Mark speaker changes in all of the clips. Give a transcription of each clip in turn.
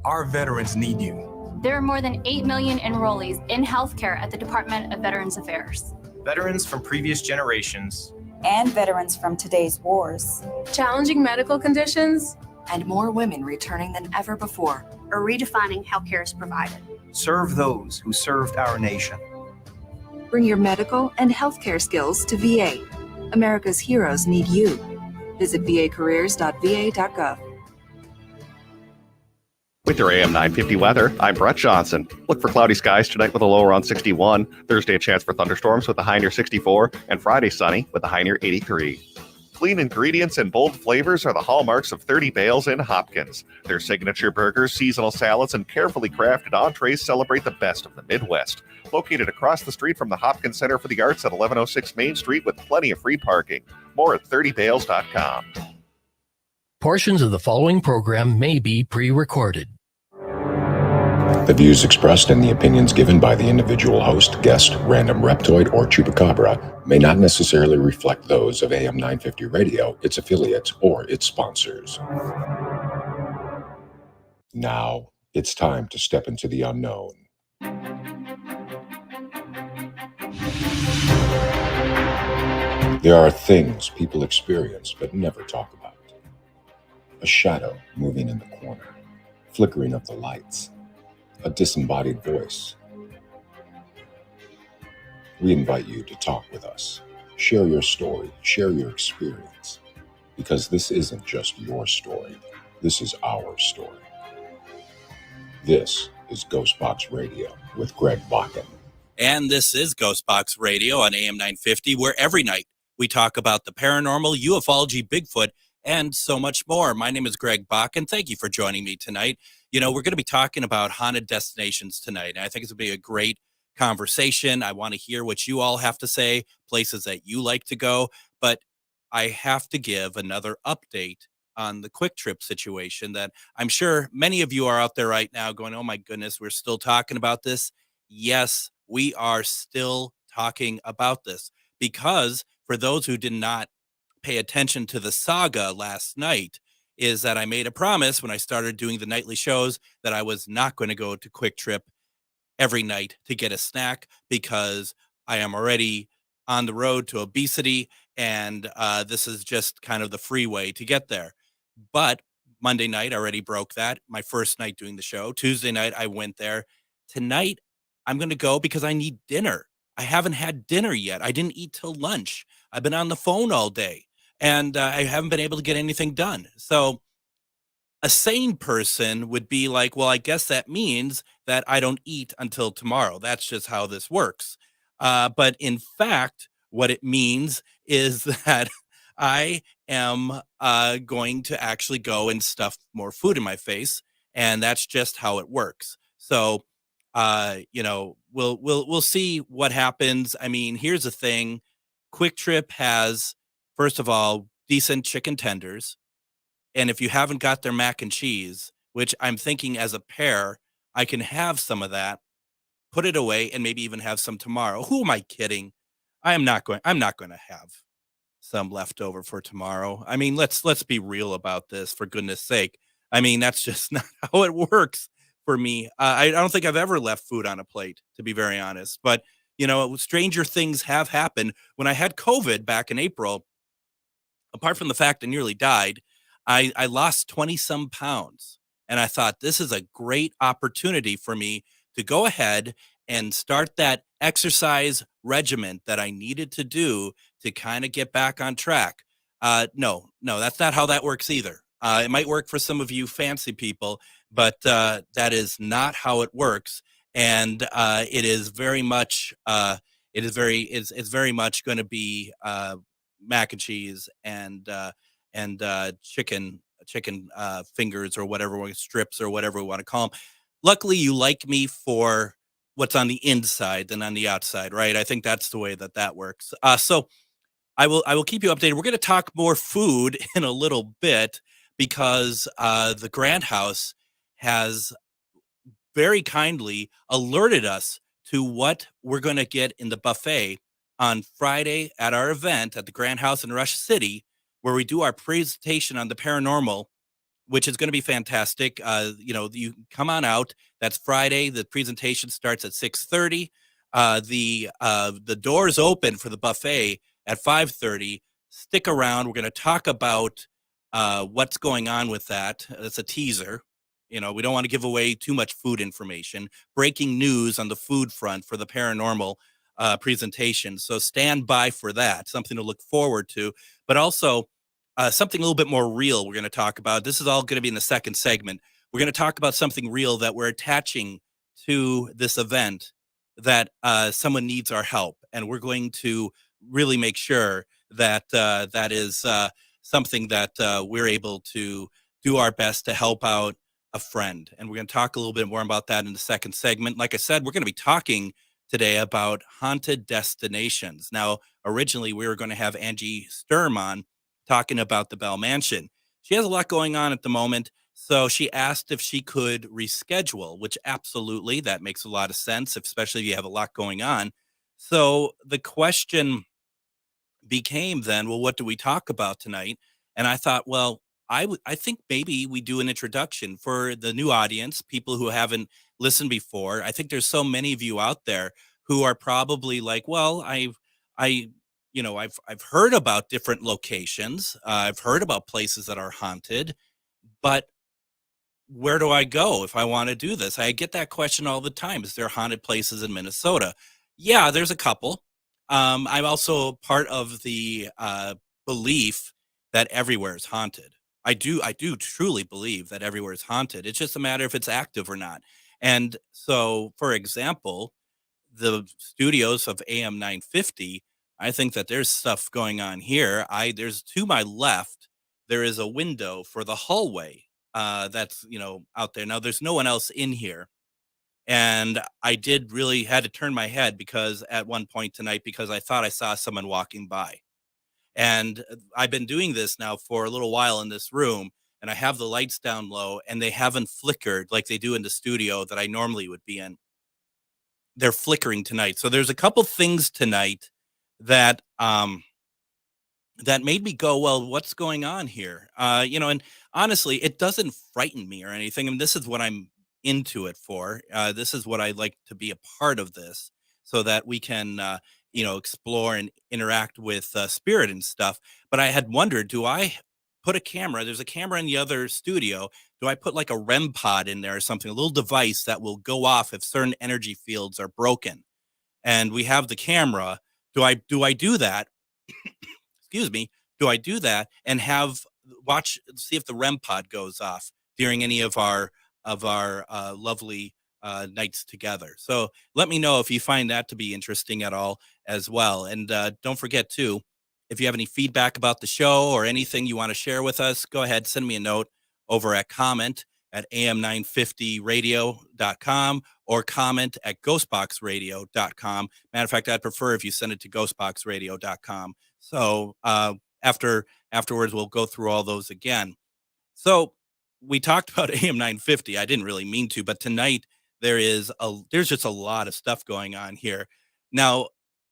Speaker 1: Our veterans need you.
Speaker 2: There are more than 8 million enrollees in healthcare at the Department of Veterans Affairs.
Speaker 3: Veterans from previous generations.
Speaker 4: And veterans from today's wars.
Speaker 5: Challenging medical conditions.
Speaker 6: And more women returning than ever before.
Speaker 7: Or redefining how care is provided.
Speaker 1: Serve those who served our nation.
Speaker 6: Bring your medical and healthcare skills to VA. America's heroes need you. Visit vacareers.va.gov.
Speaker 8: With your AM 950 weather, I'm Brett Johnson. Look for cloudy skies tonight with a low around 61. Thursday, a chance for thunderstorms with a high near 64. And Friday, sunny with a high near 83. Clean ingredients and bold flavors are the hallmarks of 30 Bales in Hopkins. Their signature burgers, seasonal salads, and carefully crafted entrees celebrate the best of the Midwest. Located across the street from the Hopkins Center for the Arts at 1106 Main Street with plenty of free parking. More at 30bales.com.
Speaker 9: Portions of the following program may be pre-recorded.
Speaker 10: The views expressed and the opinions given by the individual host, guest, random reptoid, or chupacabra may not necessarily reflect those of AM 950 Radio, its affiliates, or its sponsors. Now, it's time to step into the unknown. There are things people experience but never talk about. A shadow moving in the corner, flickering of the lights, a disembodied voice. We invite you to talk with us. Share your story, share your experience, because this isn't just your story. This is our story. This is GhostBox Radio with Greg Bakun.
Speaker 11: And this is GhostBox Radio on AM 950, where every night we talk about the paranormal, ufology, Bigfoot, and so much more. My name is Greg Bakun. Thank you for joining me tonight. You know, we're going to be talking about haunted destinations tonight, and I think it's going to be a great conversation. I want to hear what you all have to say, places that you like to go, but I have to give another update on the Quick Trip situation that I'm sure many of you are out there right now going, oh my goodness, we're still talking about this. Yes, we are still talking about this, because for those who did not pay attention to the saga last night, is that I made a promise when I started doing the nightly shows that I was not going to go to Quick Trip every night to get a snack, because I am already on the road to obesity, and this is just kind of the free way to get there. But Monday night I already broke that, my first night doing the show. Tuesday night I went there. Tonight I'm going to go because I need dinner. I haven't had dinner yet. I didn't eat till lunch. I've been on the phone all day. And I haven't been able to get anything done. So a sane person would be like, well, I guess that means that I don't eat until tomorrow. That's just how this works. But in fact, what it means is that I am going to actually go and stuff more food in my face. And that's just how it works. So, you know, we'll see what happens. I mean, here's the thing. Quick Trip has, first of all, decent chicken tenders. And if you haven't got their mac and cheese, which I'm thinking as a pair, I can have some of that, put it away, and maybe even have some tomorrow. Who am I kidding? I'm not going to have some left over for tomorrow. I mean, let's be real about this, for goodness sake. I mean, that's just not how it works for me. I don't think I've ever left food on a plate, to be very honest. But, you know, stranger things have happened. When I had COVID back in April, apart from the fact I nearly died, I lost 20 some pounds. And I thought, this is a great opportunity for me to go ahead and start that exercise regimen that I needed to do to kind of get back on track. No, that's not how that works either. It might work for some of you fancy people, but that is not how it works. And it is very much, it's very much going to be mac and cheese and chicken fingers or whatever, strips or whatever we want to call them. Luckily, you like me for what's on the inside than on the outside, right? I think that's the way that works. So I will keep you updated. We're going to talk more food in a little bit, because the Grand House has very kindly alerted us to what we're going to get in the buffet on Friday at our event at the Grand House in Rush City, where we do our presentation on the paranormal which is going to be fantastic. You come on out. That's Friday. The presentation starts at 6:30. The doors open for the buffet at 5:30. Stick around. We're going to talk about what's going on with that. That's a teaser. We don't want to give away too much food information. Breaking news on the food front for the paranormal presentation. So stand by for that. Something to look forward to, but also something a little bit more real we're going to talk about. This is all going to be in the second segment. We're going to talk about something real that we're attaching to this event that someone needs our help. And we're going to really make sure that that is something that we're able to do our best to help out a friend. And we're going to talk a little bit more about that in the second segment. Like I said, we're going to be talking today about haunted destinations. Now, originally we were going to have Angie Sturm on talking about the Bell Mansion. She has a lot going on at the moment, so she asked if she could reschedule, which absolutely, that makes a lot of sense, especially if you have a lot going on. So the question became then, well, what do we talk about tonight? And I thought, well, I think maybe we do an introduction for the new audience, people who haven't listened before. I think there's so many of you out there who are probably like, well, I've heard about different locations. I've heard about places that are haunted, but where do I go if I want to do this? I get that question all the time. Is there haunted places in Minnesota? Yeah, there's a couple. I'm also part of the belief that everywhere is haunted. I do truly believe that everywhere is haunted. It's just a matter if it's active or not. And so, for example, the studios of AM 950, I think that there's stuff going on here. There's to my left, there is a window for the hallway that's out there. Now there's no one else in here. And I did really had to turn my head because at one point tonight, because I thought I saw someone walking by. And I've been doing this now for a little while in this room, and I have the lights down low, and they haven't flickered like they do in the studio that I normally would be in. They're flickering tonight. So there's a couple things tonight that that made me go, well, what's going on here? And honestly, it doesn't frighten me or anything. And this is what I'm into it for. This is what I like to be a part of this, so that we can explore and interact with spirit and stuff. But I had wondered, do I put a camera? There's a camera in the other studio. Do I put like a REM pod in there or something, a little device that will go off if certain energy fields are broken? And we have the camera. Do I do that? Excuse me. Do I do that and see if the REM pod goes off during any of our lovely nights together? So let me know if you find that to be interesting at all as well. And don't forget too, if you have any feedback about the show or anything you want to share with us, go ahead, send me a note over at comment@am950radio.com or comment@ghostboxradio.com. Matter of fact, I'd prefer if you send it to ghostboxradio.com. So afterwards, we'll go through all those again. So we talked about AM 950. I didn't really mean to, but tonight there's just a lot of stuff going on here. Now,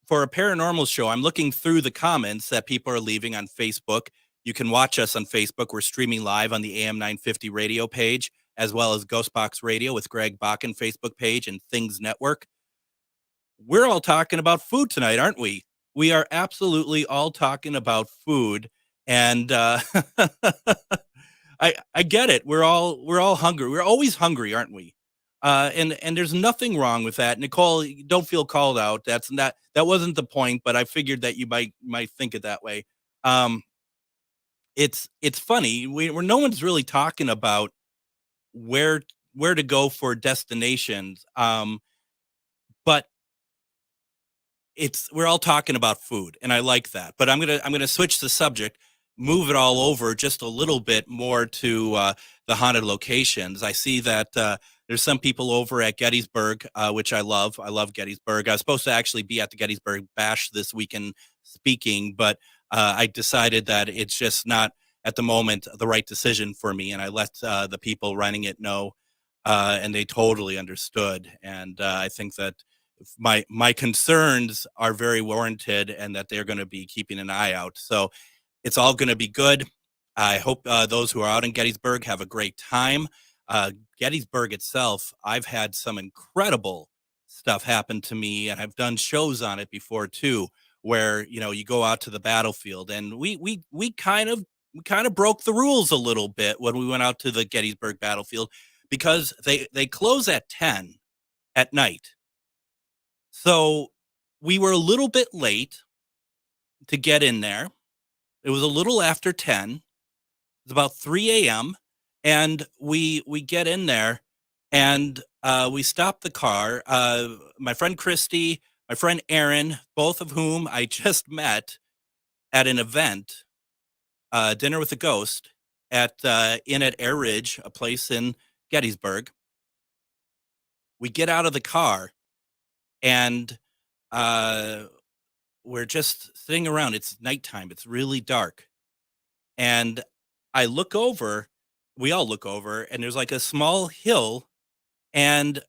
Speaker 11: for a paranormal show, I'm looking through the comments that people are leaving on Facebook. You can watch us on Facebook. We're streaming live on the AM 950 radio page, as well as GhostBox Radio with Greg Bakun Facebook page and Things Network. We're all talking about food tonight, aren't we? We are absolutely all talking about food, and I get it. We're all hungry. We're always hungry, aren't we? And there's nothing wrong with that. Nicole, don't feel called out. That wasn't the point, but I figured that you might think it that way. It's funny. Where no one's really talking about where to go for destinations. But we're all talking about food, and I like that. But I'm gonna switch the subject, move it all over just a little bit more to the haunted locations. I see that there's some people over at Gettysburg, which I love. I love Gettysburg. I was supposed to actually be at the Gettysburg Bash this weekend speaking, but I decided that it's just not at the moment the right decision for me, and I let the people running it know, and they totally understood. And I think that my concerns are very warranted, and that they're going to be keeping an eye out. So it's all going to be good. I hope those who are out in Gettysburg have a great time. Gettysburg itself, I've had some incredible stuff happen to me, and I've done shows on it before too, where you go out to the battlefield, and we kind of broke the rules a little bit when we went out to the Gettysburg battlefield, because they close at 10 at night. So we were a little bit late to get in there. It was a little after 10. It was about 3 a.m. And we get in there, and we stop the car. My friend Christy, my friend Aaron, both of whom I just met at an event, Dinner with a Ghost, at Air Ridge, a place in Gettysburg. We get out of the car, and we're just sitting around. It's nighttime. It's really dark. And I look over, we all look over, and there's like a small hill, and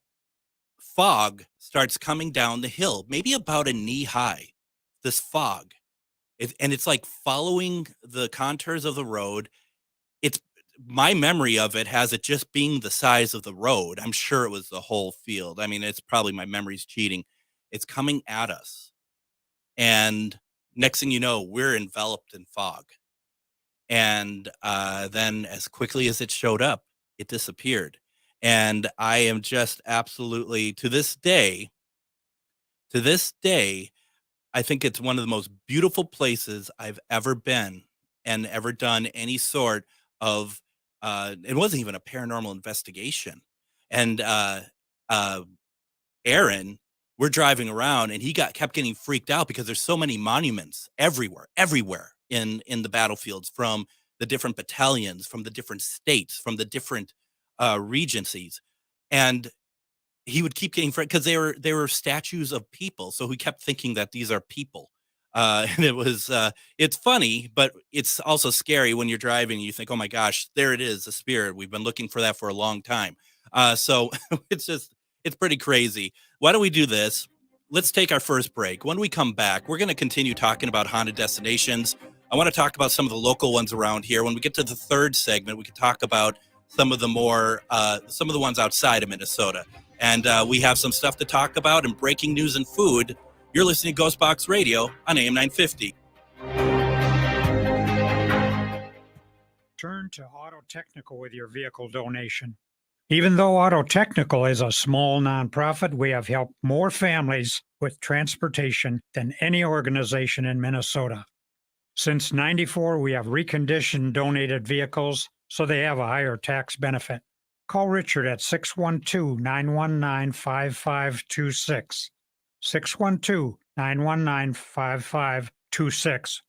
Speaker 11: fog starts coming down the hill, maybe about a knee high, this fog. And it's like following the contours of the road. My memory of it has it just being the size of the road. I'm sure it was the whole field. I mean, it's probably my memory's cheating. It's coming at us. And next thing you know, we're enveloped in fog. And then as quickly as it showed up, it disappeared. And I am just absolutely, to this day, I think it's one of the most beautiful places I've ever been and ever done any sort of, it wasn't even a paranormal investigation. And Aaron, we're driving around, and he kept getting freaked out because there's so many monuments everywhere in the battlefields, from the different battalions, from the different states, from the different regencies. And he would keep getting because they were statues of people. So he kept thinking that these are people. And it's funny, but it's also scary when you're driving and you think, oh my gosh, there it is, the spirit. We've been looking for that for a long time. So it's pretty crazy. Why don't we do this? Let's take our first break. When we come back, we're going to continue talking about haunted destinations. I want to talk about some of the local ones around here. When we get to the third segment, we can talk about some of the ones outside of Minnesota. And we have some stuff to talk about, and breaking news and food. You're listening to GhostBox Radio on AM 950.
Speaker 12: Turn to Auto Technical with your vehicle donation. Even though Auto Technical is a small nonprofit, we have helped more families with transportation than any organization in Minnesota. Since '94, we have reconditioned donated vehicles so they have a higher tax benefit. Call Richard at 612-919-5526, 612-919-5526,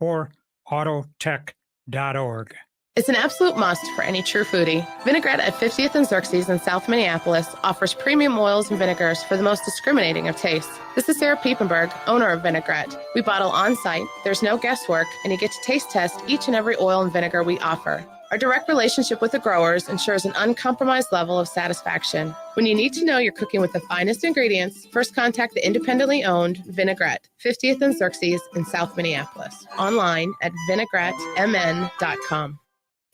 Speaker 12: or autotech.org.
Speaker 13: It's an absolute must for any true foodie. Vinaigrette at 50th and Xerxes in South Minneapolis offers premium oils and vinegars for the most discriminating of tastes. This is Sarah Piepenberg, owner of Vinaigrette. We bottle on-site, there's no guesswork, and you get to taste test each and every oil and vinegar we offer. Our direct relationship with the growers ensures an uncompromised level of satisfaction. When you need to know you're cooking with the finest ingredients, first contact the independently owned Vinaigrette, 50th and Xerxes in South Minneapolis. Online at vinaigrettemn.com.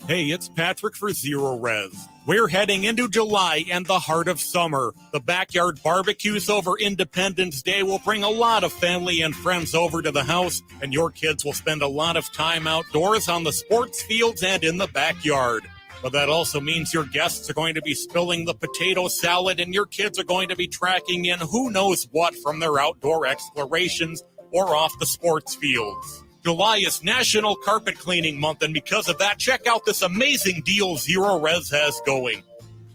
Speaker 14: Hey, it's Patrick for Zero Res. We're heading into July and the heart of summer. The backyard barbecues over Independence Day will bring a lot of family and friends over to the house, and your kids will spend a lot of time outdoors on the sports fields and in the backyard. But that also means your guests are going to be spilling the potato salad, and your kids are going to be tracking in who knows what from their outdoor explorations or off the sports fields. July is National Carpet Cleaning Month, and because of that, check out this amazing deal Zero Res has going.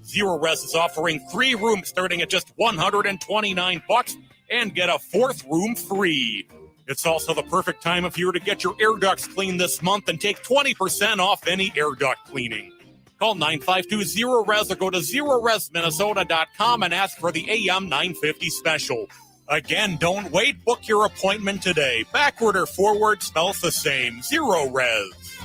Speaker 14: Zero Res is offering 3 rooms starting at just $129 and get a 4th room free. It's also the perfect time of year to get your air ducts cleaned this month and take 20% off any air duct cleaning. Call 952-ZERO-RES or go to ZeroResMinnesota.com and ask for the AM 950 special. Again, don't wait. Book your appointment today. Backward or forward spells the same. Zero Res.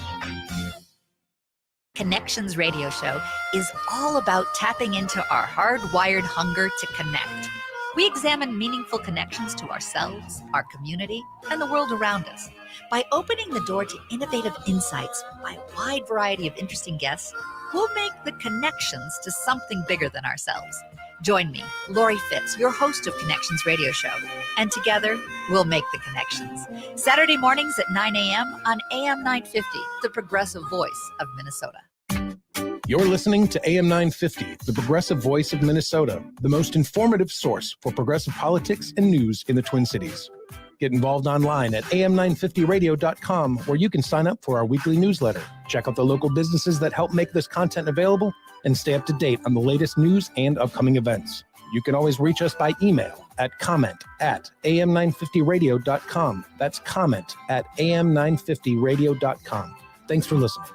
Speaker 15: Connections Radio Show is all about tapping into our hardwired hunger to connect. We examine meaningful connections to ourselves, our community, and the world around us. By opening the door to innovative insights by a wide variety of interesting guests, we'll make the connections to something bigger than ourselves. Join me, Lori Fitz, your host of Connections Radio Show, and together we'll make the connections. Saturday mornings at 9 a.m. on AM 950, the progressive voice of Minnesota.
Speaker 16: You're listening to AM 950, the progressive voice of Minnesota, the most informative source for progressive politics and news in the Twin Cities. Get involved online at am950radio.com, where you can sign up for our weekly newsletter, check out the local businesses that help make this content available, and stay up to date on the latest news and upcoming events. You can always reach us by email at comment@am950radio.com. That's comment@am950radio.com. Thanks for listening.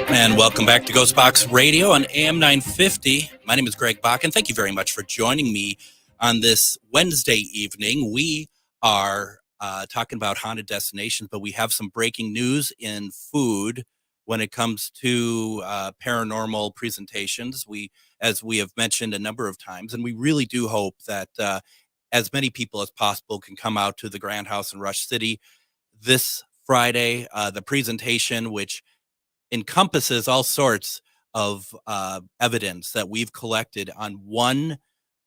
Speaker 11: And welcome back to GhostBox Radio on AM 950. My name is Greg Bakun. Thank you very much for joining me on this Wednesday evening. We are talking about haunted destinations, but we have some breaking news in food when it comes to paranormal presentations. As we have mentioned a number of times, and we really do hope that as many people as possible can come out to the Grand House in Rush City this Friday. The presentation, which encompasses all sorts of evidence that we've collected on one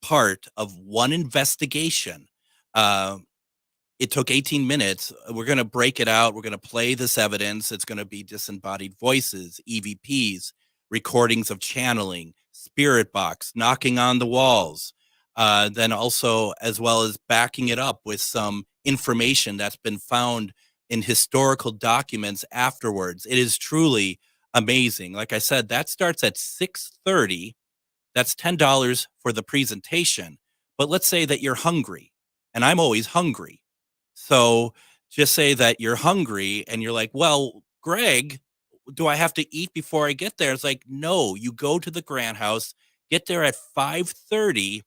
Speaker 11: part of one investigation. It took 18 minutes. We're going to break it out. We're going to play this evidence. It's going to be disembodied voices, EVPs, recordings of channeling, spirit box, knocking on the walls, then also as well as backing it up with some information that's been found in historical documents afterwards. It is truly amazing. Like I said, that starts at 6:30. That's $10 for the presentation. But let's say that you're hungry, and I'm always hungry. So just say that you're hungry and you're like, well, Greg, do I have to eat before I get there? It's like, no, you go to the Grand House, get there at 5:30,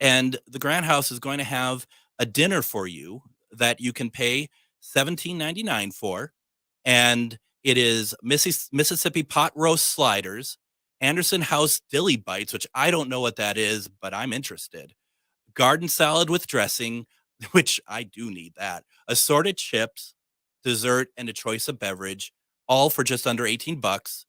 Speaker 11: and the Grand House is going to have a dinner for you that you can pay $17.99 for, and it is Mississippi pot roast sliders, Anderson House dilly bites, which I don't know what that is, but I'm interested, garden salad with dressing, which I do need that, assorted chips, dessert, and a choice of beverage, all for just under $18.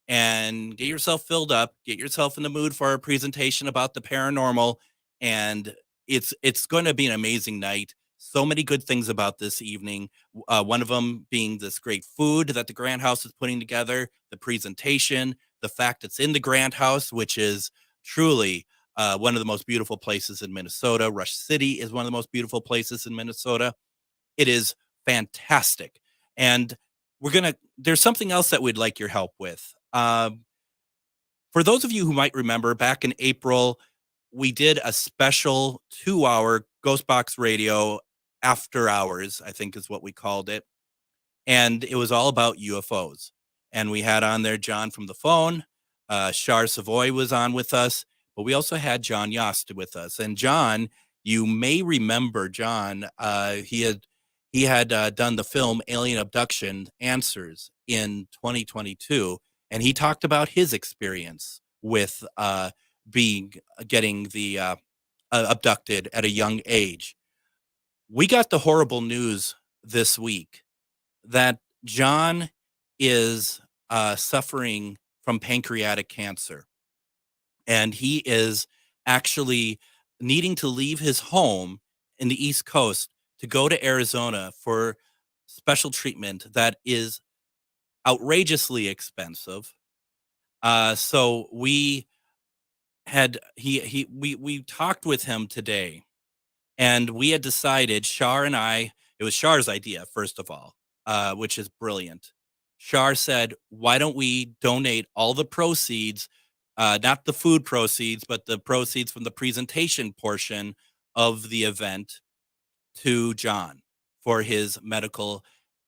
Speaker 11: And get yourself filled up, get yourself in the mood for a presentation about the paranormal, and it's going to be an amazing night. So many good things about this evening. One of them being this great food that the Grand House is putting together, the presentation, the fact it's in the Grand House, which is truly one of the most beautiful places in Minnesota. Rush City is one of the most beautiful places in Minnesota. It is fantastic. And there's something else that we'd like your help with. For those of you who might remember, back in April, we did a special 2-hour GhostBox Radio after hours, I think is what we called it. And it was all about UFOs. And we had on there John from the phone. Shar Savoy was on with us, but we also had John Yost with us. And John, you may remember John, he had done the film Alien Abduction Answers in 2022. And he talked about his experience with getting abducted at a young age. We got the horrible news this week that John is suffering from pancreatic cancer, and he is actually needing to leave his home in the East Coast to go to Arizona for special treatment that is outrageously expensive. So we talked with him today, and we had decided, Shar and I, it was Shar's idea, first of all, which is brilliant. Shar said, why don't we donate all the proceeds, not the food proceeds, but the proceeds from the presentation portion of the event to John for his medical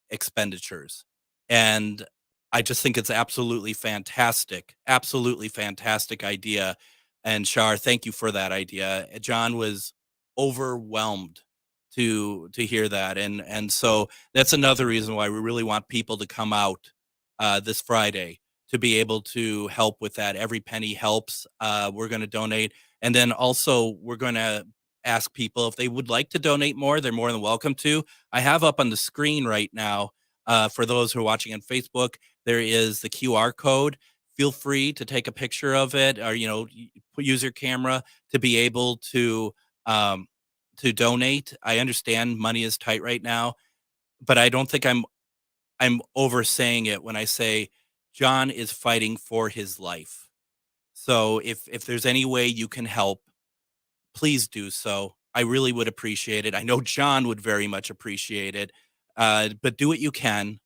Speaker 11: expenditures. And I just think it's absolutely fantastic idea. And Shar, thank you for that idea. John was overwhelmed to hear that. And so that's another reason why we really want people to come out this Friday to be able to help with that. Every penny helps. We're going to donate. And then also we're going to ask people if they would like to donate more, they're more than welcome to. I have up on the screen right now, for those who are watching on Facebook, there is the QR code. Feel free to take a picture of it, or, use your camera to be able to donate. I understand money is tight right now, but I don't think I'm oversaying it when I say John is fighting for his life. So if there's any way you can help, please do so. I really would appreciate it. I know John would very much appreciate it, but do what you can.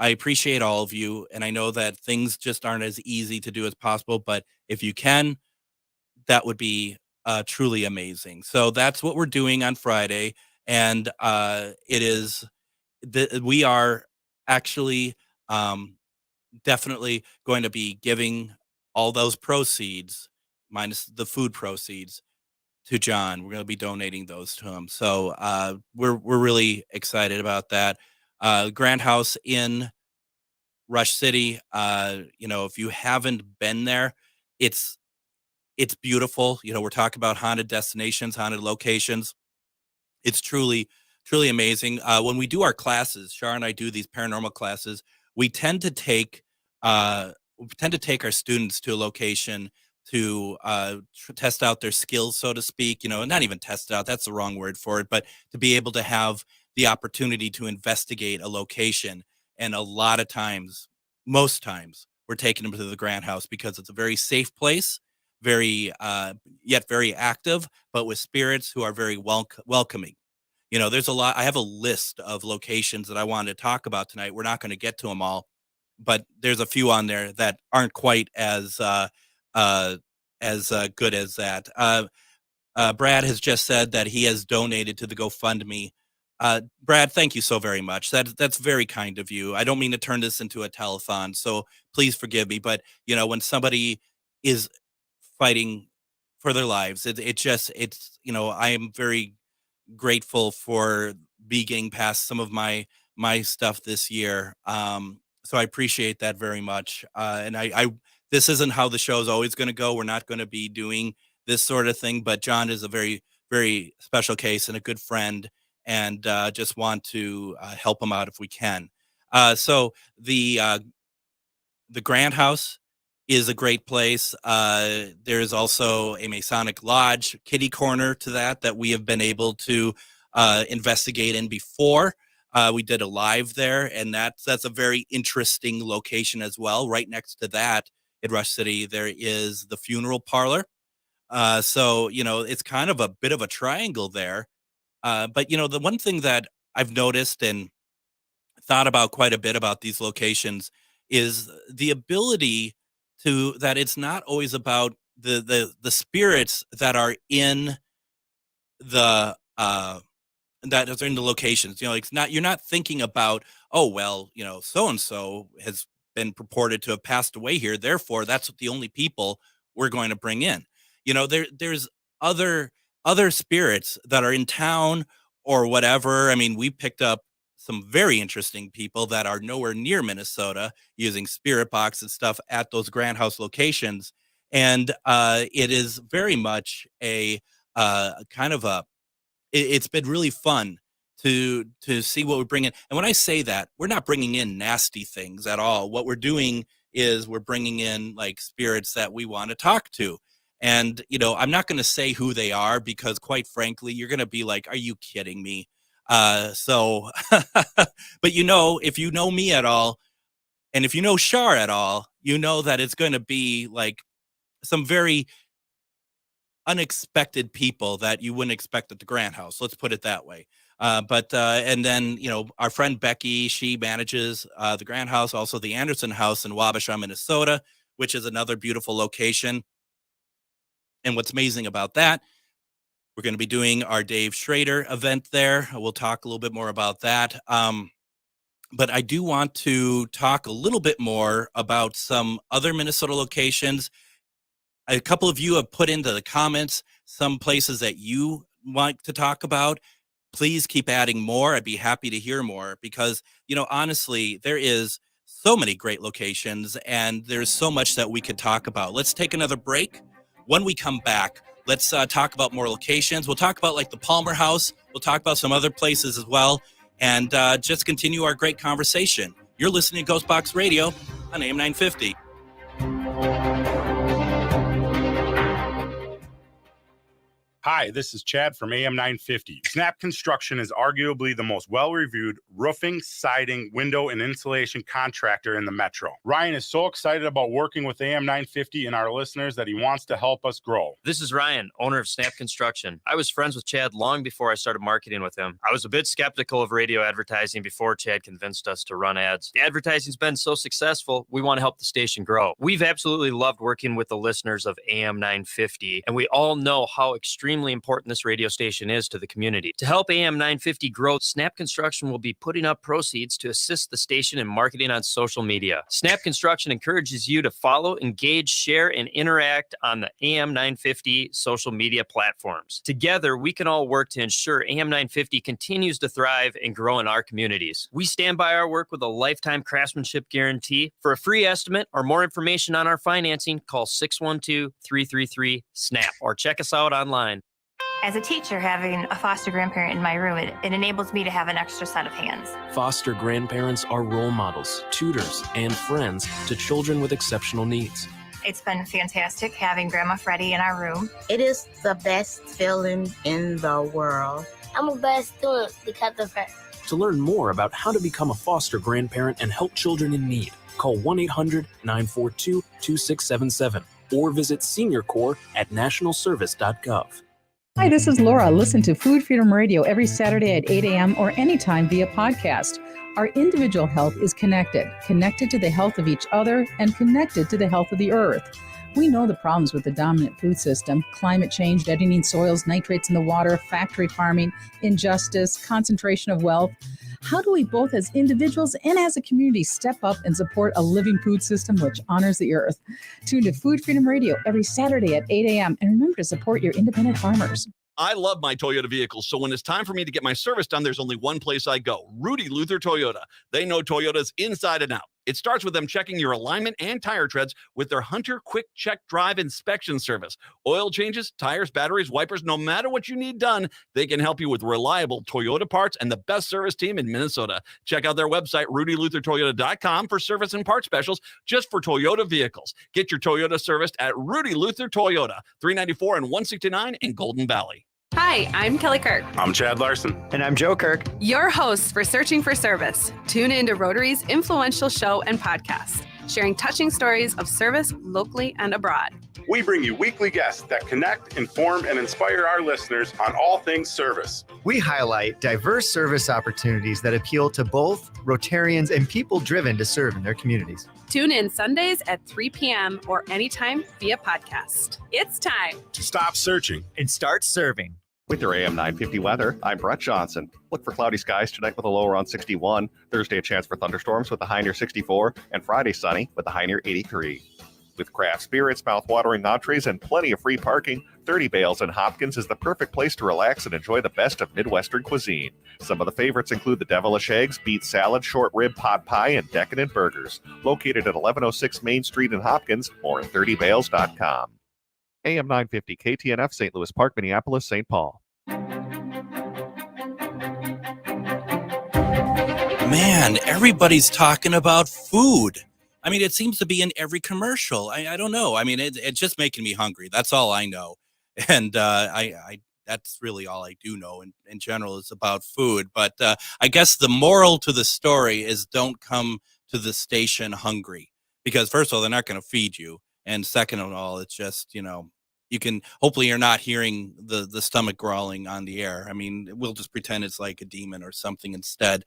Speaker 11: I appreciate all of you, and I know that things just aren't as easy to do as possible, but if you can, that would be truly amazing. So that's what we're doing on Friday, and we are actually definitely going to be giving all those proceeds, minus the food proceeds, to John. We're going to be donating those to him. So we're really excited about that. Grand House in Rush City. If you haven't been there, it's beautiful. We're talking about haunted destinations, haunted locations. It's truly, truly amazing. When we do our classes, Shar and I do these paranormal classes, we tend to take our students to a location to test out their skills, so to speak, not even test out, that's the wrong word for it, but to be able to have the opportunity to investigate a location. And a lot of times, most times, we're taking them to the Grand House because it's a very safe place, yet very active, but with spirits who are very welcoming. There's a lot. I have a list of locations that I wanted to talk about tonight. We're not going to get to them all, but there's a few on there that aren't quite as good as that. Brad has just said that he has donated to the GoFundMe. Brad, thank you so very much. That's very kind of you. I don't mean to turn this into a telethon, so please forgive me. But when somebody is fighting for their lives, I am very grateful for getting past some of my stuff this year. So I appreciate that very much. And this isn't how the show is always going to go. We're not going to be doing this sort of thing, but John is a very, very special case and a good friend, and just want to help him out if we can. So the Grand House is a great place. There's also a Masonic Lodge kitty corner to that we have been able to investigate in before. We did a live there, and that's a very interesting location as well. Right next to that in Rush City, there is the funeral parlor. So it's kind of a bit of a triangle there. But the one thing that I've noticed and thought about quite a bit about these locations is the ability that it's not always about the spirits that are in the that are in the locations. It's not, you're not thinking about, oh well, so and so has been purported to have passed away here, therefore that's the only people we're going to bring in. There's other spirits that are in town or whatever. I mean, we picked up some very interesting people that are nowhere near Minnesota using spirit box and stuff at those Grand House locations. And it is very much a kind of it's been really fun to see what we bring in. And when I say that, we're not bringing in nasty things at all. What we're doing is we're bringing in like spirits that we want to talk to. And, I'm not going to say who they are because quite frankly, you're going to be like, are you kidding me? But if you know me at all, and if you know Shar at all, that it's going to be like some very unexpected people that you wouldn't expect at the Grand House. Let's put it that way. And then, our friend Becky, she manages the Grand House, also the Anderson House in Wabasha, Minnesota, which is another beautiful location. And what's amazing about that, we're going to be doing our Dave Schrader event there. We'll talk a little bit more about that. But I do want to talk a little bit more about some other Minnesota locations. A couple of you have put into the comments some places that you want to talk about. Please keep adding more. I'd be happy to hear more because, honestly, there is so many great locations, and there's so much that we could talk about. Let's take another break. When we come back, let's talk about more locations. We'll talk about like the Palmer House. We'll talk about some other places as well, and just continue our great conversation. You're listening to GhostBox Radio on AM 950.
Speaker 17: Hi, this is Chad from AM 950. Snap Construction is arguably the most well-reviewed roofing, siding, window, and insulation contractor in the metro. Ryan is so excited about working with AM 950 and our listeners that he wants to help us grow.
Speaker 18: This is Ryan, owner of Snap Construction. I was friends with Chad long before I started marketing with him. I was a bit skeptical of radio advertising before Chad convinced us to run ads. The advertising's been so successful, we want to help the station grow. We've absolutely loved working with the listeners of AM 950, and we all know how extremely important this radio station is to the community. To help AM 950 grow, Snap Construction will be putting up proceeds to assist the station in marketing on social media. Snap Construction encourages you to follow, engage, share, and interact on the AM 950 social media platforms. Together, we can all work to ensure AM 950 continues to thrive and grow in our communities. We stand by our work with a lifetime craftsmanship guarantee. For a free estimate or more information on our financing, call 612-333-SNAP or check us out online.
Speaker 19: As a teacher, having a foster grandparent in my room, it enables me to have an extra set of hands.
Speaker 20: Foster grandparents are role models, tutors, and friends to children with exceptional needs.
Speaker 19: It's been fantastic having Grandma Freddie in our room.
Speaker 21: It is the best feeling in the world.
Speaker 22: I'm a best student because of her.
Speaker 20: To learn more about how to become a foster grandparent and help children in need, call 1-800-942-2677 or visit SeniorCorps at nationalservice.gov.
Speaker 23: Hi, this is Laura. Listen to Food Freedom Radio every Saturday at 8 a.m. or anytime via podcast. Our individual health is connected to the health of each other and connected to the health of the earth. We know the problems with the dominant food system: climate change, deadening soils, nitrates in the water, factory farming, injustice, concentration of wealth. How do we both as individuals and as a community step up and support a living food system which honors the earth? Tune to Food Freedom Radio every Saturday at 8 a.m. and remember to support your independent farmers.
Speaker 24: I love my Toyota vehicles, so when it's time for me to get my service done, there's only one place I go: Rudy Luther Toyota. They know Toyotas inside and out. It starts with them checking your alignment and tire treads with their Hunter Quick Check Drive inspection service. Oil changes, tires, batteries, wipers, no matter what you need done, they can help you with reliable Toyota parts and the best service team in Minnesota. Check out their website, RudyLutherToyota.com, for service and part specials just for Toyota vehicles. Get your Toyota serviced at Rudy Luther Toyota, 394 and 169 in Golden Valley.
Speaker 5: Hi, I'm Kelly Kirk.
Speaker 17: I'm Chad Larson.
Speaker 1: And I'm Joe Kirk.
Speaker 5: Your hosts for Searching for Service. Tune in to Rotary's influential show and podcast, sharing touching stories of service locally and abroad.
Speaker 17: We bring you weekly guests that connect, inform, and inspire our listeners on all things service.
Speaker 1: We highlight diverse service opportunities that appeal to both Rotarians and people driven to serve in their communities.
Speaker 5: Tune in Sundays at 3 p.m. or anytime via podcast. It's time
Speaker 17: to stop searching
Speaker 1: and start serving.
Speaker 8: With your AM 950 weather, I'm Brett Johnson. Look for cloudy skies tonight with a low around 61. Thursday, a chance for thunderstorms with a high near 64. And Friday, sunny with a high near 83. With craft spirits, mouth-watering entrees, and plenty of free parking, 30 Bales in Hopkins is the perfect place to relax and enjoy the best of Midwestern cuisine. Some of the favorites include the devilish eggs, beet salad, short rib pot pie, and decadent burgers. Located at 1106 Main Street in Hopkins, or at 30bales.com. AM 950 KTNF, St. Louis Park, Minneapolis, St. Paul.
Speaker 11: Man, everybody's talking about food. I mean, it seems to be in every commercial. I don't know. I mean, it's just making me hungry. That's all I know. And I that's really all I do know in general is about food. But I guess the moral to the story is don't come to the station hungry. Because first of all, they're not going to feed you. And second of all, it's just, you can, hopefully you're not hearing the stomach growling on the air. I mean, we'll just pretend it's like a demon or something instead.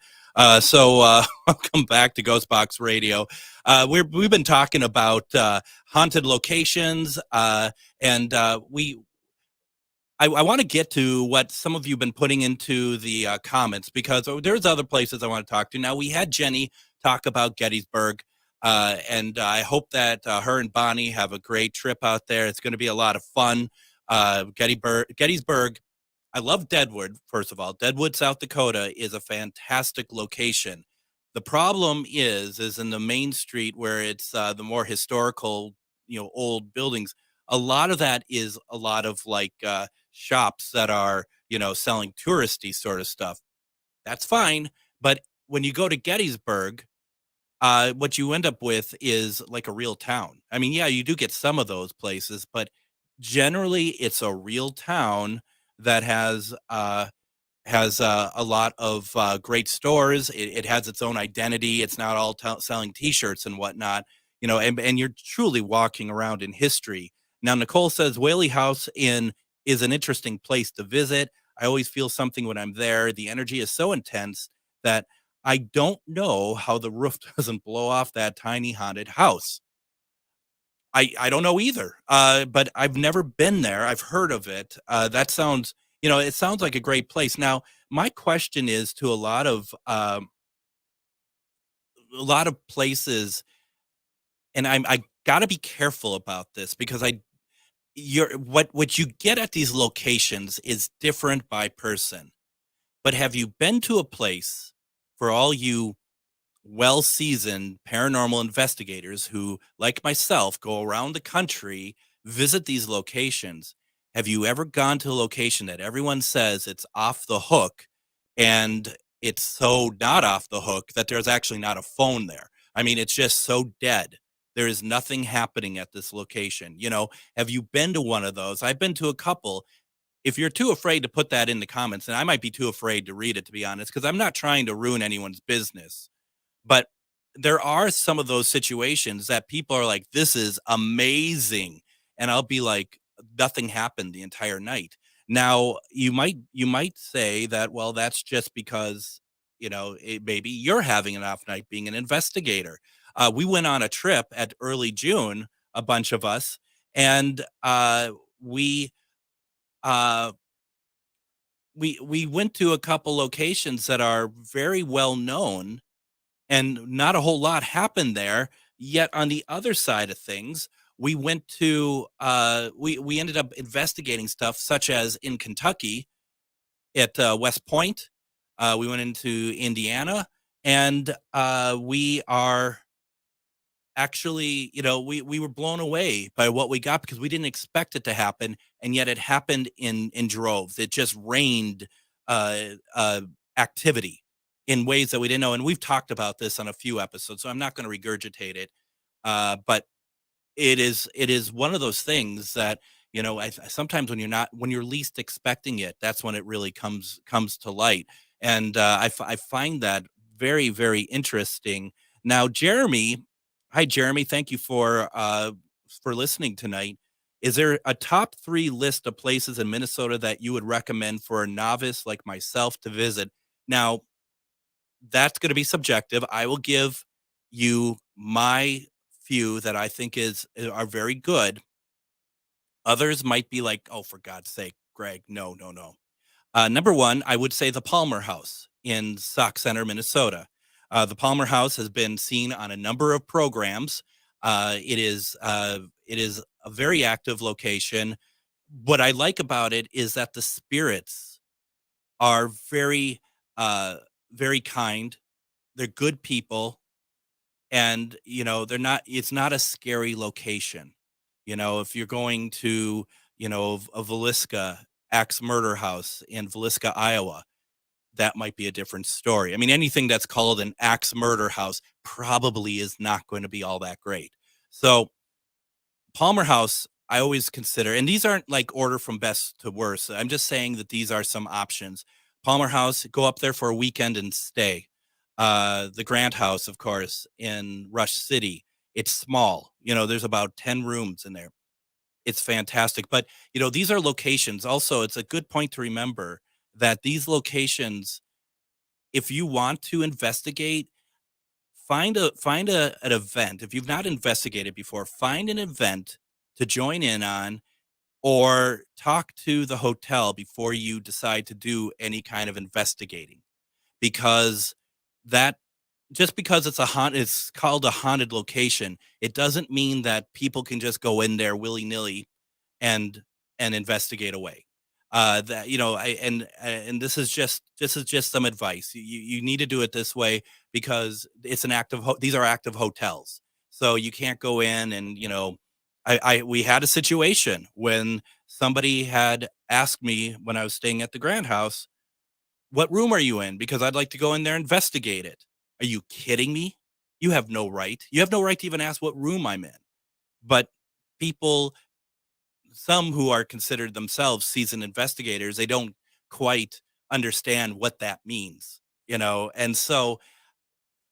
Speaker 11: So welcome back to GhostBox Radio. We've been talking about haunted locations, and I want to get to what some of you have been putting into the comments, because there's other places I want to talk to. Now, we had Jenny talk about Gettysburg. And I hope that her and Bonnie have a great trip out there. It's going to be a lot of fun. Gettysburg. I love Deadwood, first of all. Deadwood, South Dakota is a fantastic location. The problem is in the main street where it's the more historical, old buildings. A lot of that is a lot of like shops that are, selling touristy sort of stuff. That's fine. But when you go to Gettysburg, what you end up with is like a real town. I mean, yeah, you do get some of those places, but generally it's a real town that has a lot of great stores. It has its own identity. It's not all selling T-shirts and whatnot, and you're truly walking around in history. Now, Nicole says Whaley House is an interesting place to visit. I always feel something when I'm there. The energy is so intense that I don't know how the roof doesn't blow off that tiny haunted house. I don't know either, but I've never been there. I've heard of it. That sounds, it sounds like a great place. Now, my question is to a lot of places, and I got to be careful about this because what you get at these locations is different by person. But have you been to a place, for all you well-seasoned paranormal investigators who, like myself, go around the country, visit these locations? Have you ever gone to a location that everyone says it's off the hook, and it's so not off the hook that there's actually not a phone there? I mean, it's just so dead. There is nothing happening at this location. Have you been to one of those? I've been to a couple. If you're too afraid to put that in the comments, and I might be too afraid to read it, to be honest, because I'm not trying to ruin anyone's business. But there are some of those situations that people are like, this is amazing. And I'll be like, nothing happened the entire night. Now, you might say that, well, that's just because, maybe you're having an off night being an investigator. We went on a trip at early June, a bunch of us, and we went to a couple locations that are very well known, and not a whole lot happened there. Yet on the other side of things, we went to we ended up investigating stuff such as in Kentucky at West Point. We went into Indiana, and we are actually, we were blown away by what we got because we didn't expect it to happen, and yet it happened in droves. It just rained activity in ways that we didn't know. And we've talked about this on a few episodes, so I'm not going to regurgitate it. But it is one of those things that, sometimes when you're least expecting it, that's when it really comes to light. And I find that very, very interesting. Now, Jeremy, hi, Jeremy. Thank you for listening tonight. Is there a top 3 list of places in Minnesota that you would recommend for a novice like myself to visit? Now, that's going to be subjective. I will give you my few that I think are very good. Others might be like, oh, for God's sake, Greg, no. Number 1, I would say the Palmer House in Sauk Center, Minnesota. The Palmer House has been seen on a number of programs. It is a very active location. What I like about it is that the spirits are very, very kind. They're good people, and it's not a scary location. If you're going to, a Villisca Axe Murder House in Villisca, Iowa, that might be a different story. I mean, anything that's called an axe murder house probably is not going to be all that great. So Palmer House, I always consider, and these aren't like order from best to worst. I'm just saying that these are some options. Palmer House, go up there for a weekend and stay. The Grant House, of course, in Rush City. It's small. There's about 10 rooms in there. It's fantastic. But, these are locations. Also, it's a good point to remember that these locations, if you want to investigate, find an event. If you've not investigated before, find an event to join in on, or talk to the hotel before you decide to do any kind of investigating, because just because it's called a haunted location, it doesn't mean that people can just go in there willy-nilly and investigate away. That and this is just some advice. You need to do it this way because it's an active. These are active hotels, so you can't go in and we had a situation when somebody had asked me when I was staying at the Grand House, "What room are you in? Because I'd like to go in there and investigate it." Are you kidding me? You have no right. You have no right to even ask what room I'm in. But people, some who are considered themselves seasoned investigators, they don't quite understand what that means, and so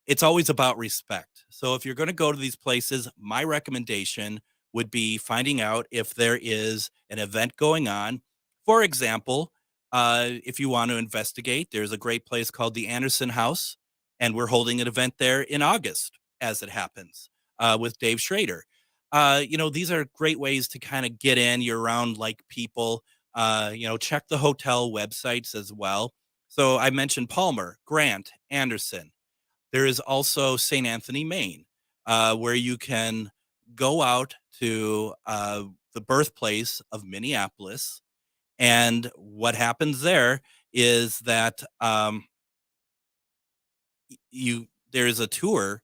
Speaker 11: it's always about respect. So if you're going to go to these places, my recommendation would be finding out if there is an event going on. For example, if you want to investigate, there's a great place called the Anderson House, and we're holding an event there in August, as it happens, with Dave Schrader. These are great ways to kind of get in. You're around like people. Check the hotel websites as well. So I mentioned Palmer, Grant, Anderson. There is also St. Anthony, Maine, where you can go out to the birthplace of Minneapolis. And what happens there is that there's a tour,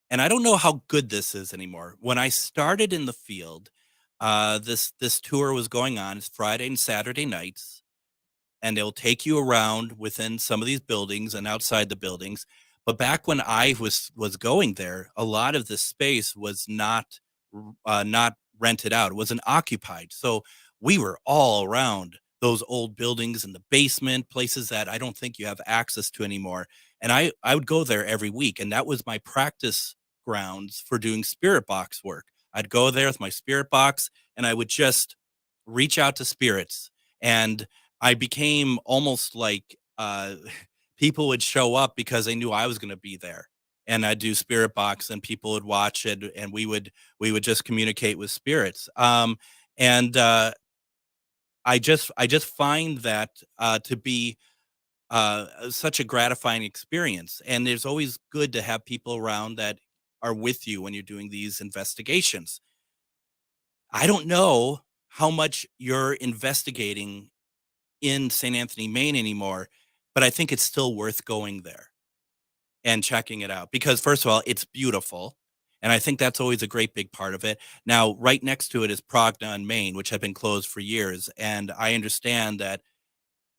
Speaker 11: and I don't know how good this is anymore. When I started in the field, this tour was going on. It's Friday and Saturday nights, and they'll take you around within some of these buildings and outside the buildings. But back when I was going there, a lot of the space was not rented out. It wasn't occupied. So we were all around those old buildings in the basement, places that I don't think you have access to anymore. And I would go there every week, and that was my practice grounds for doing spirit box work. I'd go there with my spirit box, and I would just reach out to spirits. And I became almost like people would show up because they knew I was going to be there. And I'd do spirit box, and people would watch it, and we would just communicate with spirits. I just find that to be such a gratifying experience. And there's always good to have people around that are with you when you're doing these investigations. I don't know how much you're investigating in St. Anthony, Maine anymore, but I think it's still worth going there and checking it out because, first of all, it's beautiful. And I think that's always a great big part of it. Now, right next to it is Progna in Maine, which have been closed for years. And I understand that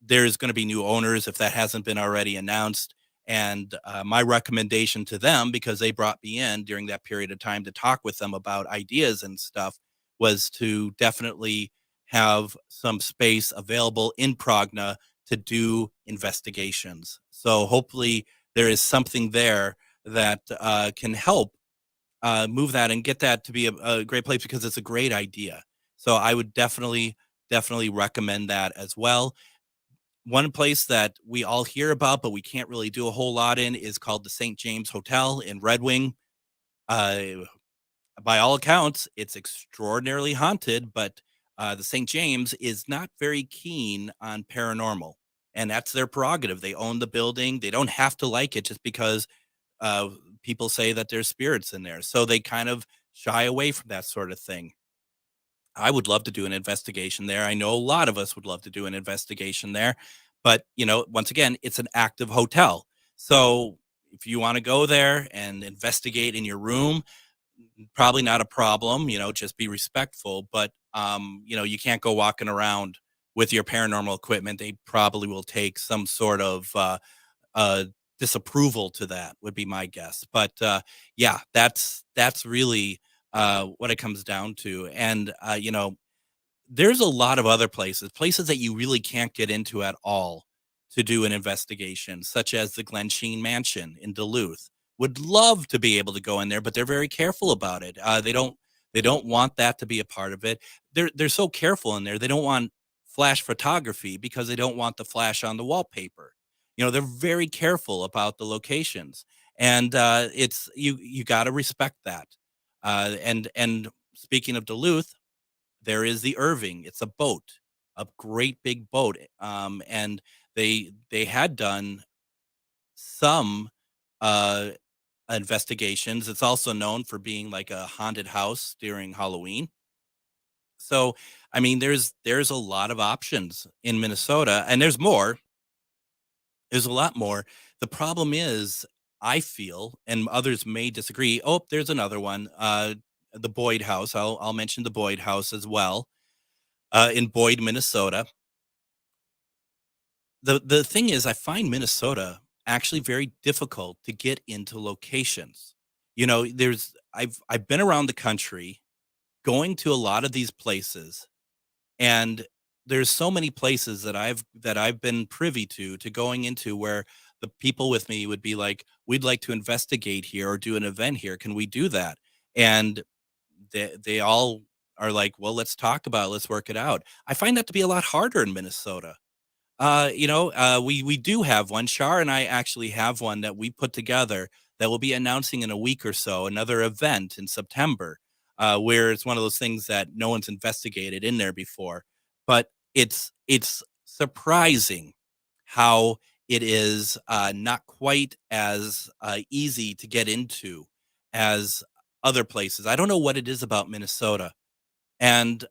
Speaker 11: there's going to be new owners if that hasn't been already announced. And my recommendation to them, because they brought me in during that period of time to talk with them about ideas and stuff, was to definitely have some space available in Progna to do investigations. So hopefully there is something there that can help move that and get that to be a great place because it's a great idea. So I would definitely recommend that as well. One place that we all hear about, but we can't really do a whole lot in is called the St. James Hotel in Red Wing. By all accounts, it's extraordinarily haunted, but the St. James is not very keen on paranormal, and that's their prerogative. They own the building. They don't have to like it just because people say that there's spirits in there. So they kind of shy away from that sort of thing. I would love to do an investigation there. I know a lot of us would love to do an investigation there, but once again, it's an active hotel. So if you want to go there and investigate in your room, probably not a problem, just be respectful, but you can't go walking around with your paranormal equipment. They probably will take some sort of disapproval to that, would be my guess. But yeah, that's really what it comes down to. And there's a lot of other places that you really can't get into at all to do an investigation, such as the Glen Sheen Mansion in Duluth. Would love to be able to go in there, but they're very careful about it. They don't want that to be a part of it. They're so careful in there. They don't want flash photography because they don't want the flash on the wallpaper. They're very careful about the locations, and it's you got to respect that. And speaking of Duluth, there is the Irving. It's a boat, a great big boat, and they had done some investigations. It's also known for being like a haunted house during Halloween. So, I mean, there's a lot of options in Minnesota, and there's more. There's a lot more. The problem is, I feel, and others may disagree. Oh, there's another one. The Boyd House. I'll mention the Boyd House as well. In Boyd, Minnesota. The thing is, I find Minnesota actually very difficult to get into locations. You know, I've been around the country, going to a lot of these places, and there's so many places that I've been privy to going into where the people with me would be like, we'd like to investigate here or do an event here. Can we do that? And they all are like, well, let's talk about it. Let's work it out. I find that to be a lot harder in Minnesota. We do have one. Shar and I actually have one that we put together that we'll be announcing in a week or so, another event in September, where it's one of those things that no one's investigated in there before. But it's surprising how it is not quite as easy to get into as other places. I don't know what it is about Minnesota. And,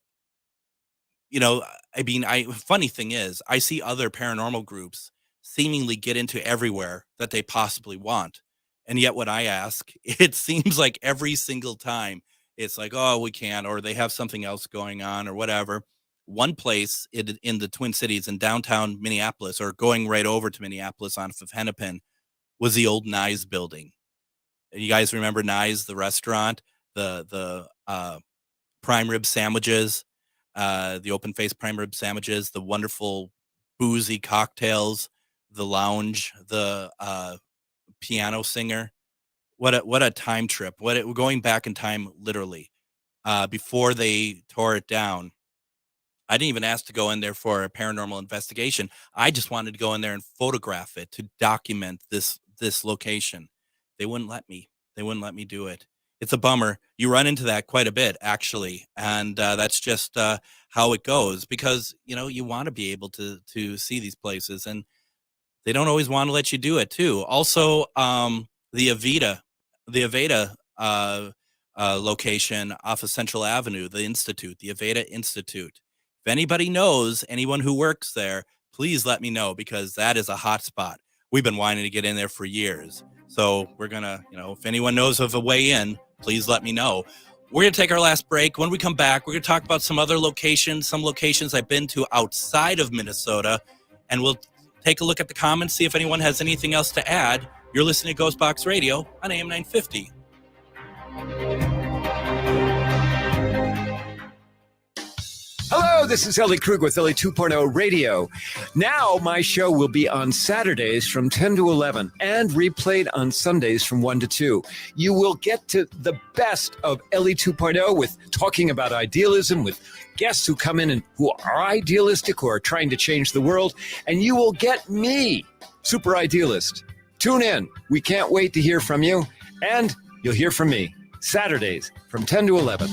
Speaker 11: you know, I mean, funny thing is, I see other paranormal groups seemingly get into everywhere that they possibly want. And yet when I ask, it seems like every single time it's like, oh, we can't, or they have something else going on or whatever. One place in the Twin Cities in downtown Minneapolis, or going right over to Minneapolis off of Hennepin, was the old Nye's building. You guys remember Nye's, the restaurant, the prime rib sandwiches, the open face prime rib sandwiches, the wonderful boozy cocktails, the lounge, the piano singer. What a time trip. We're going back in time, literally, before they tore it down. I didn't even ask to go in there for a paranormal investigation. I just wanted to go in there and photograph it to document this location. They wouldn't let me. They wouldn't let me do it. It's a bummer. You run into that quite a bit, actually, and that's just how it goes, because you want to be able to see these places, and they don't always want to let you do it too. Also, the Aveda location off of Central Avenue, the Institute, the Aveda Institute. If anybody knows anyone who works there, please let me know, because that is a hot spot. We've been wanting to get in there for years. So we're going to, if anyone knows of a way in, please let me know. We're going to take our last break. When we come back, we're going to talk about some other locations, some locations I've been to outside of Minnesota, and we'll take a look at the comments, see if anyone has anything else to add. You're listening to GhostBox Radio on AM 950.
Speaker 2: Hello, this is Ellie Krug with Ellie 2.0 Radio. Now my show will be on Saturdays from 10 to 11 and replayed on Sundays from 1 to 2. You will get to the best of Ellie 2.0 with talking about idealism, with guests who come in and who are idealistic, who are trying to change the world, and you will get me, super idealist. Tune in. We can't wait to hear from you, and you'll hear from me Saturdays from 10 to 11.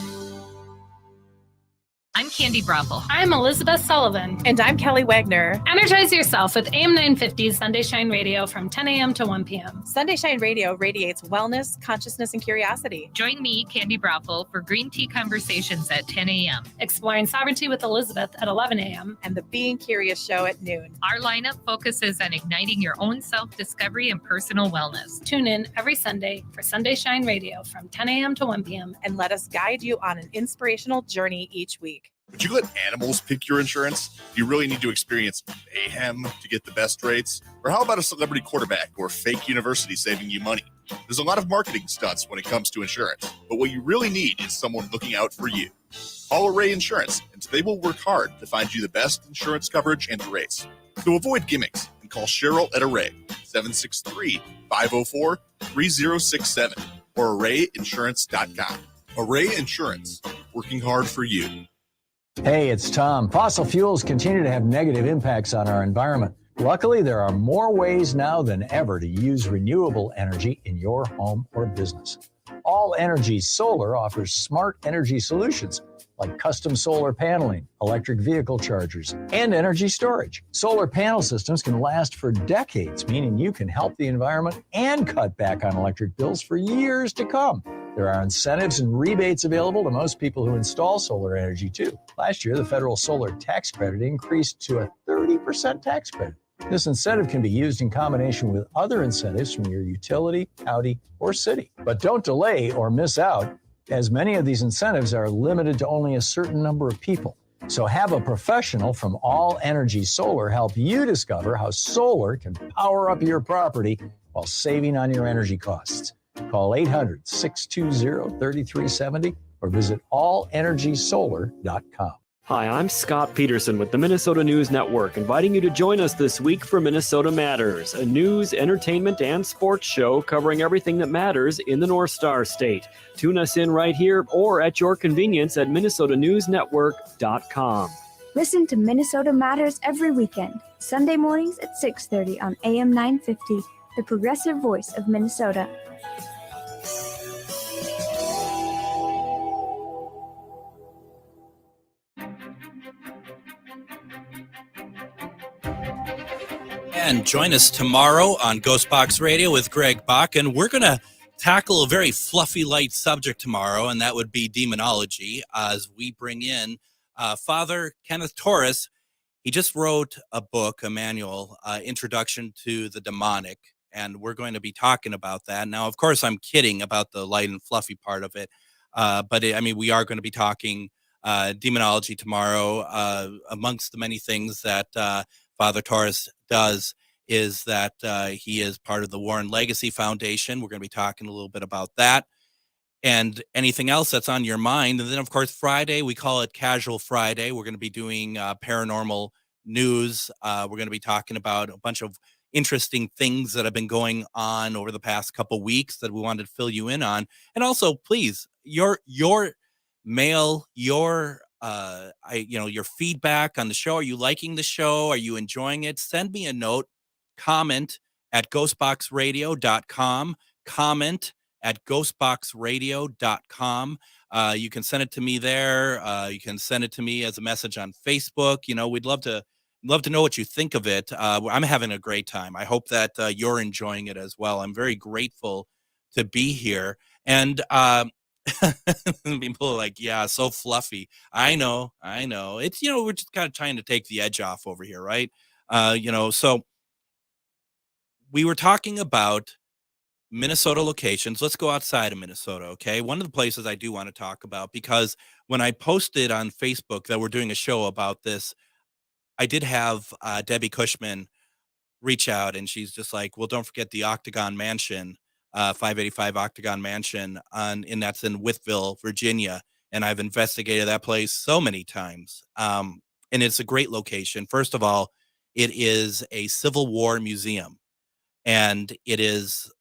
Speaker 3: I'm Candy Brothel.
Speaker 4: I'm Elizabeth Sullivan.
Speaker 3: And I'm Kelly Wagner.
Speaker 4: Energize yourself with AM 950's Sunday Shine Radio from 10 a.m. to 1 p.m.
Speaker 3: Sunday Shine Radio radiates wellness, consciousness, and curiosity.
Speaker 7: Join me, Candy Brothel, for Green Tea Conversations at 10 a.m.
Speaker 4: Exploring Sovereignty with Elizabeth at 11 a.m.
Speaker 3: And the Being Curious Show at noon.
Speaker 7: Our lineup focuses on igniting your own self-discovery and personal wellness.
Speaker 4: Tune in every Sunday for Sunday Shine Radio from 10 a.m. to 1 p.m.
Speaker 3: And let us guide you on an inspirational journey each week.
Speaker 25: Would you let animals pick your insurance? Do you really need to experience mayhem to get the best rates? Or how about a celebrity quarterback or fake university saving you money? There's a lot of marketing stunts when it comes to insurance, but what you really need is someone looking out for you. Call Array Insurance, and they will work hard to find you the best insurance coverage and rates. So avoid gimmicks and call Cheryl at Array, 763-504-3067, or arrayinsurance.com. Array Insurance, working hard for you.
Speaker 26: Hey, it's Tom. Fossil fuels continue to have negative impacts on our environment. Luckily, there are more ways now than ever to use renewable energy in your home or business. All Energy Solar offers smart energy solutions like custom solar paneling, electric vehicle chargers, and energy storage. Solar panel systems can last for decades, meaning you can help the environment and cut back on electric bills for years to come. There are incentives and rebates available to most people who install solar energy, too. Last year, the federal solar tax credit increased to a 30% tax credit. This incentive can be used in combination with other incentives from your utility, county, or city. But don't delay or miss out, as many of these incentives are limited to only a certain number of people. So have a professional from All Energy Solar help you discover how solar can power up your property while saving on your energy costs. Call 800-620-3370 or visit allenergysolar.com.
Speaker 6: Hi, I'm Scott Peterson with the Minnesota News Network, inviting you to join us this week for Minnesota Matters, a news, entertainment, and sports show covering everything that matters in the North Star State. Tune us in right here or at your convenience at minnesotanewsnetwork.com.
Speaker 9: Listen to Minnesota Matters every weekend, Sunday mornings at 6:30 on AM 950, the progressive voice of Minnesota.
Speaker 11: And join us tomorrow on GhostBox Radio with Greg Bakun. We're going to tackle a very fluffy, light subject tomorrow, and that would be demonology, as we bring in Father Kenneth Torres. He just wrote a book, a manual, Introduction to the Demonic, and we're going to be talking about that. Now, of course, I'm kidding about the light and fluffy part of it, but we are going to be talking demonology tomorrow. Amongst the many things that Father Torres does is that he is part of the Warren Legacy Foundation. We're going to be talking a little bit about that and anything else that's on your mind. And then, of course, Friday, we call it Casual Friday. We're going to be doing paranormal news. We're going to be talking about a bunch of interesting things that have been going on over the past couple weeks that we wanted to fill you in on. And also, please, your mail, your feedback on the show. Are you liking the show? Are you enjoying it? Send me a note. Comment at ghostboxradio.com. Comment at ghostboxradio.com. You can send it to me there. You can send it to me as a message on Facebook. We'd love to know what you think of it. I'm having a great time. I hope that you're enjoying it as well. I'm very grateful to be here. And people are like, yeah, so fluffy. I know. It's, we're just kind of trying to take the edge off over here, right? So we were talking about Minnesota locations. Let's go outside of Minnesota, okay? One of the places I do want to talk about, because when I posted on Facebook that we're doing a show about this, I did have Debbie Cushman reach out, and she's just like, well, don't forget the Octagon Mansion, 585 Octagon Mansion, and that's in Wytheville, Virginia. And I've investigated that place so many times. And it's a great location. First of all, it is a Civil War museum, and it is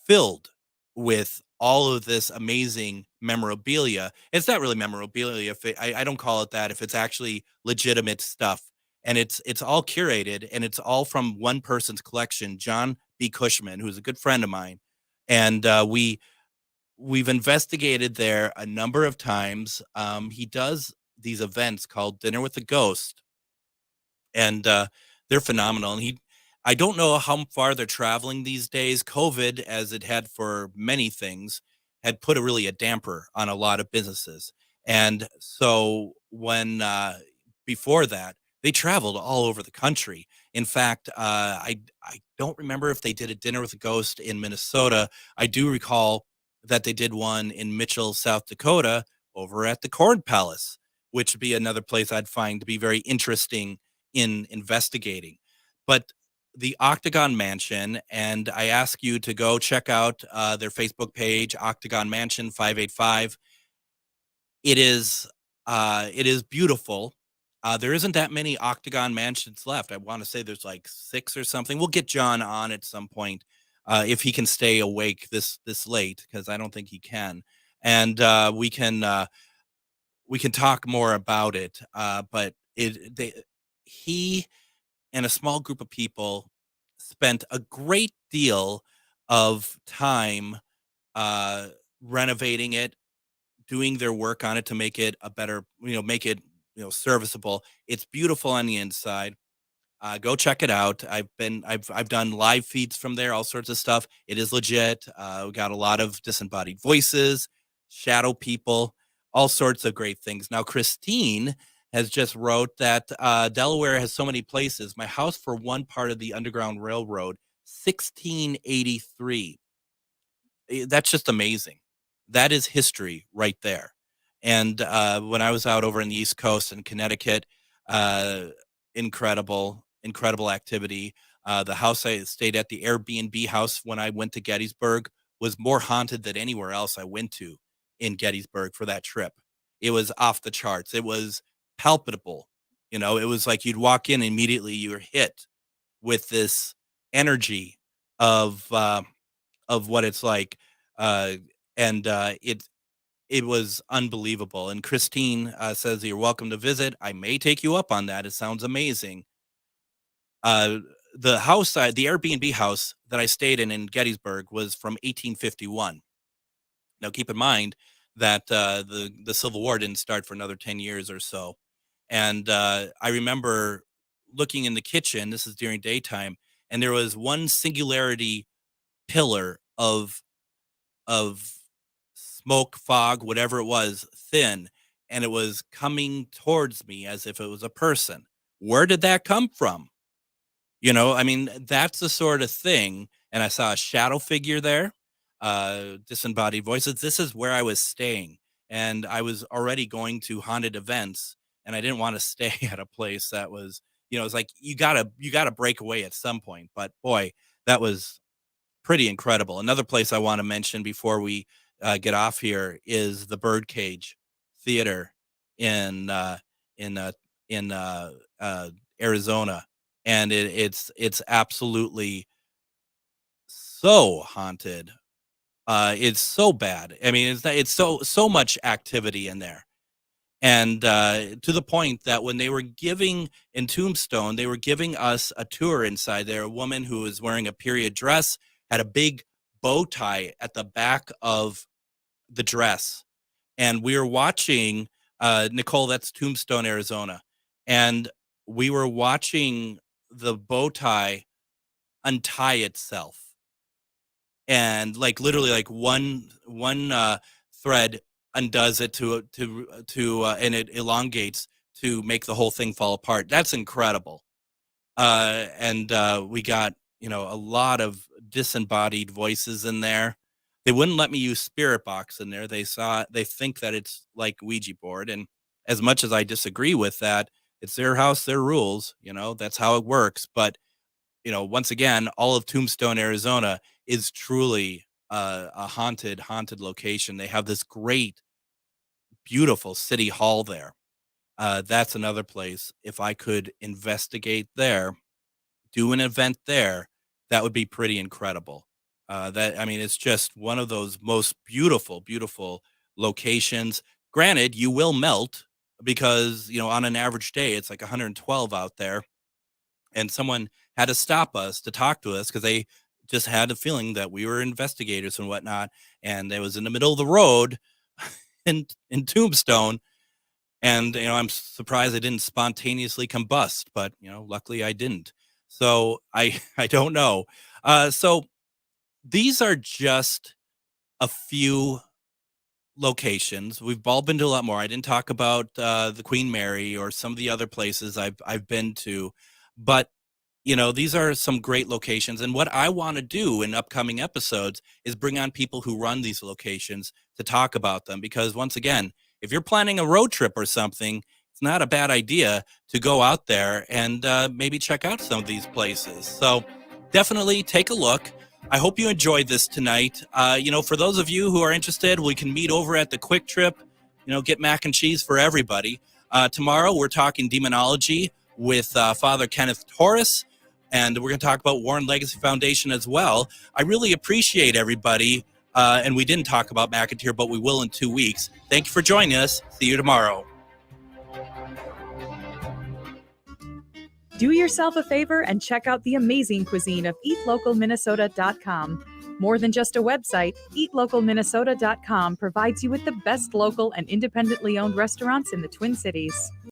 Speaker 11: filled with all of this amazing memorabilia. It's not really memorabilia. I don't call it that if it's actually legitimate stuff. And it's all curated, and it's all from one person's collection, John B. Cushman, who's a good friend of mine. And we've investigated there a number of times. He does these events called Dinner with the Ghost, and they're phenomenal. And I don't know how far they're traveling these days. COVID, as it had for many things, had put a damper on a lot of businesses. And so when before that, they traveled all over the country. In fact, I don't remember if they did a Dinner with a Ghost in Minnesota. I do recall that they did one in Mitchell, South Dakota, over at the Corn Palace, which would be another place I'd find to be very interesting in investigating. But the Octagon Mansion, and I ask you to go check out their Facebook page, Octagon Mansion 585. It is beautiful. There isn't that many Octagon Mansions left. I want to say there's like 6 or something. We'll get John on at some point if he can stay awake this late, because I don't think he can. And we can talk more about it. But he and a small group of people spent a great deal of time renovating it, doing their work on it to make it a better, make it serviceable. It's beautiful on the inside. Go check it out. I've done live feeds from there, all sorts of stuff. It is legit. We got a lot of disembodied voices, shadow people, all sorts of great things. Now, Christine has just wrote that Delaware has so many places. My house for one part of the Underground Railroad, 1683. That's just amazing. That is history right there. And when I was out over in the East Coast in Connecticut, incredible activity. The house I stayed at, the Airbnb house when I went to Gettysburg, was more haunted than anywhere else I went to in Gettysburg for that trip. It was off the charts. It was palpable. It was like you'd walk in, immediately you were hit with this energy of what it's like. It was unbelievable. And Christine says, you're welcome to visit. I may take you up on that. It sounds amazing. The Airbnb house that I stayed in Gettysburg was from 1851. Now, keep in mind that the Civil War didn't start for another 10 years or so. And I remember looking in the kitchen, this is during daytime, and there was one singularity pillar of smoke, fog, whatever it was, thin, and it was coming towards me as if it was a person. Where did that come from? That's the sort of thing. And I saw a shadow figure there, disembodied voices. This is where I was staying, and I was already going to haunted events, and I didn't want to stay at a place that was, it's like you gotta break away at some point. But boy, that was pretty incredible. Another place I want to mention before we get off here is the Birdcage Theater in Arizona, and it's absolutely so haunted. It's so bad. It's so much activity in there, and to the point that when they were giving in Tombstone, they were giving us a tour inside there. A woman who was wearing a period dress had a big bow tie at the back of the dress, and we were watching Nicole, that's Tombstone, Arizona, and we were watching the bow tie untie itself, and literally one thread undoes it to and it elongates to make the whole thing fall apart. That's incredible. And we got a lot of disembodied voices in there. They wouldn't let me use Spirit Box in there. They think that it's like Ouija board. And as much as I disagree with that, it's their house, their rules, that's how it works. But, once again, all of Tombstone, Arizona is truly a haunted location. They have this great, beautiful city hall there. That's another place. If I could investigate there, do an event there, that would be pretty incredible. It's just one of those most beautiful locations. Granted, you will melt because, on an average day, it's like 112 out there. And someone had to stop us to talk to us because they just had a feeling that we were investigators and whatnot. And it was in the middle of the road in Tombstone. And, I'm surprised I didn't spontaneously combust, but, luckily I didn't. So I don't know. So these are just a few locations. We've all been to a lot more. I didn't talk about the Queen Mary or some of the other places I've been to, but these are some great locations. And what I want to do in upcoming episodes is bring on people who run these locations to talk about them. Because once again, if you're planning a road trip or something, it's not a bad idea to go out there and maybe check out some of these places. So definitely take a look. I hope you enjoyed this tonight. For those of you who are interested, we can meet over at the Quick Trip, get mac and cheese for everybody. Tomorrow, we're talking demonology with Father Kenneth Torres, and we're going to talk about Warren Legacy Foundation as well. I really appreciate everybody, and we didn't talk about McAteer, but we will in 2 weeks. Thank you for joining us. See you tomorrow.
Speaker 10: Do yourself a favor and check out the amazing cuisine of eatlocalminnesota.com. More than just a website, eatlocalminnesota.com provides you with the best local and independently owned restaurants in the Twin Cities.